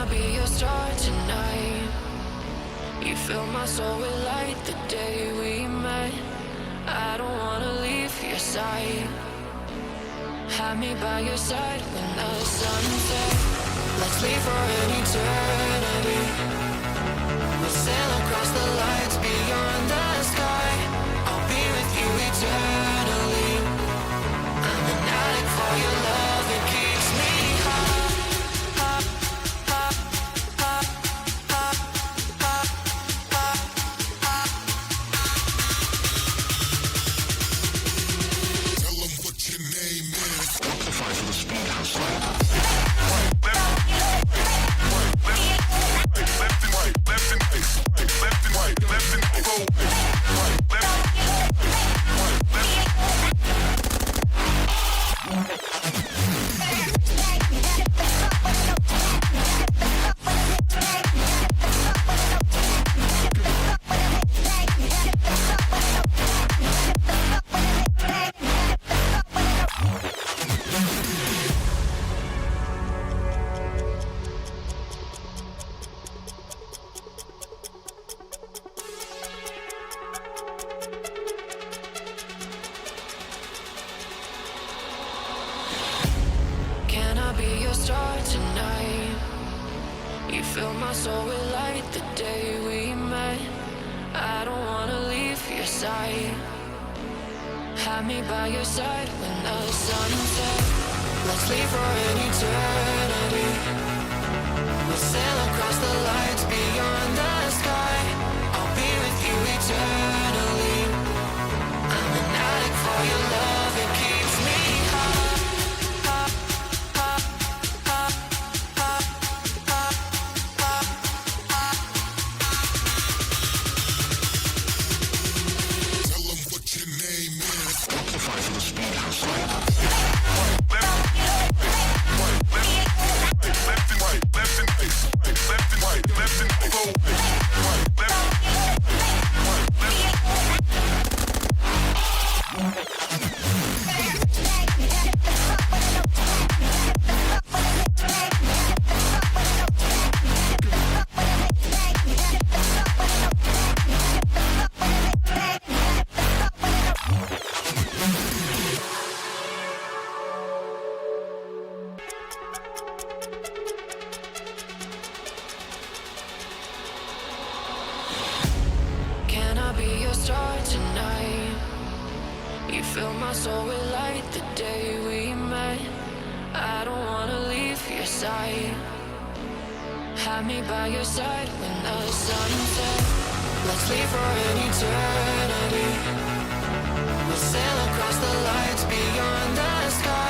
be your star tonight? You fill my soul with light the day we met. I don't wanna leave your side. Have me by your side when the sun sets. Let's leave for an eternity. We'll sail across the lights beyond the sky. I'll be with you eternally. I'm an addict for your love, it keeps me high. Let's sail across the lights beyond the sky.